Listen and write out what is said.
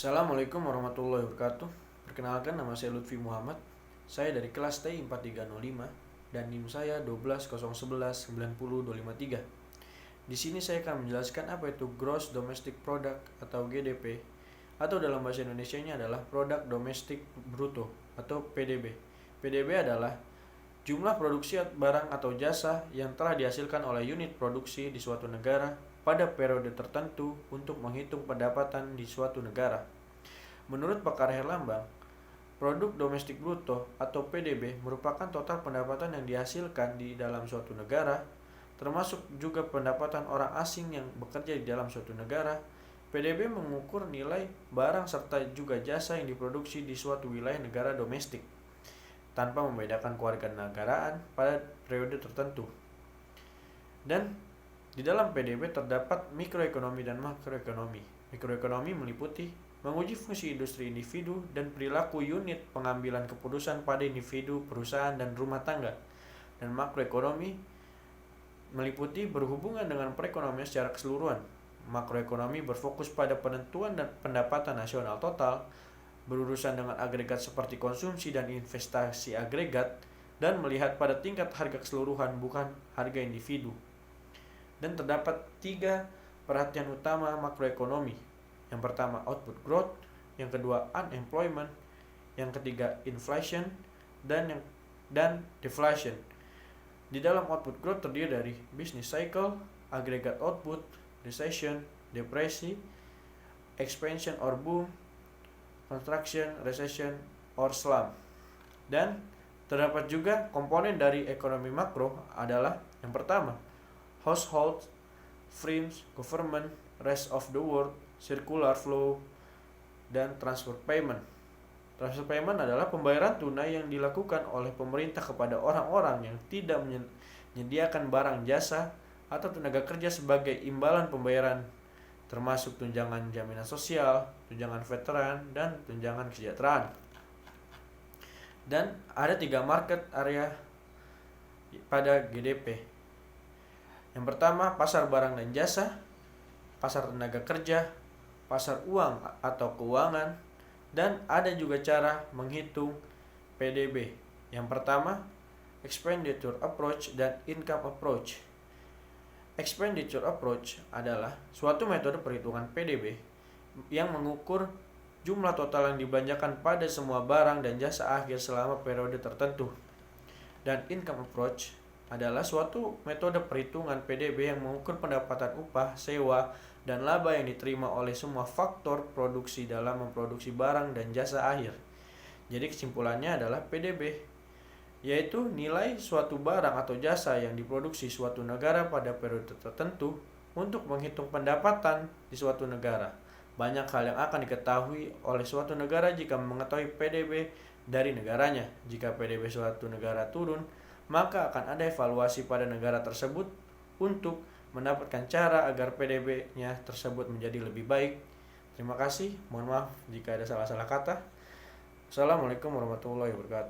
Assalamualaikum warahmatullahi wabarakatuh. Perkenalkan, nama saya Lutfi Muhammad. Saya dari kelas T 4305 dan NIM saya 1201190253. Di sini saya akan menjelaskan apa itu Gross Domestic Product atau GDP, atau dalam bahasa Indonesianya adalah Produk Domestik Bruto atau PDB. PDB adalah jumlah produksi barang atau jasa yang telah dihasilkan oleh unit produksi di suatu negara pada periode tertentu untuk menghitung pendapatan di suatu negara. Menurut pakar Herlambang, produk domestik bruto atau PDB merupakan total pendapatan yang dihasilkan di dalam suatu negara, termasuk juga pendapatan orang asing yang bekerja di dalam suatu negara. PDB mengukur nilai barang serta juga jasa yang diproduksi di suatu wilayah negara domestik, tanpa membedakan kewarganegaraan pada periode tertentu. Dan di dalam PDB terdapat mikroekonomi dan makroekonomi. Mikroekonomi meliputi menguji fungsi industri individu dan perilaku unit pengambilan keputusan pada individu, perusahaan, dan rumah tangga. Dan makroekonomi meliputi berhubungan dengan perekonomian secara keseluruhan. Makroekonomi berfokus pada penentuan dan pendapatan nasional total, berurusan dengan agregat seperti konsumsi dan investasi agregat, dan melihat pada tingkat harga keseluruhan bukan harga individu. Dan terdapat 3 perhatian utama makroekonomi. Yang pertama output growth, yang kedua unemployment, yang ketiga inflation, dan deflation. Di dalam output growth terdiri dari business cycle, aggregate output, recession, depresi, expansion or boom, contraction, recession, or slump. Dan terdapat juga komponen dari ekonomi makro adalah yang pertama household, firms, government, rest of the world, circular flow, dan transfer payment. Transfer payment adalah pembayaran tunai yang dilakukan oleh pemerintah kepada orang-orang yang tidak menyediakan barang jasa atau tenaga kerja sebagai imbalan pembayaran, termasuk tunjangan jaminan sosial, tunjangan veteran, dan tunjangan kesejahteraan. Dan ada 3 market area pada GDP. Yang pertama, pasar barang dan jasa, pasar tenaga kerja, pasar uang atau keuangan, dan ada juga cara menghitung PDB. Yang pertama, expenditure approach dan income approach. Expenditure approach adalah suatu metode perhitungan PDB yang mengukur jumlah total yang dibelanjakan pada semua barang dan jasa akhir selama periode tertentu. Dan income approach adalah suatu metode perhitungan PDB yang mengukur pendapatan upah, sewa, dan laba yang diterima oleh semua faktor produksi dalam memproduksi barang dan jasa akhir. Jadi kesimpulannya adalah PDB, yaitu nilai suatu barang atau jasa yang diproduksi suatu negara pada periode tertentu untuk menghitung pendapatan di suatu negara. Banyak hal yang akan diketahui oleh suatu negara jika mengetahui PDB dari negaranya. Jika PDB suatu negara turun, maka akan ada evaluasi pada negara tersebut untuk mendapatkan cara agar PDB-nya tersebut menjadi lebih baik. Terima kasih, mohon maaf jika ada salah-salah kata. Assalamualaikum warahmatullahi wabarakatuh.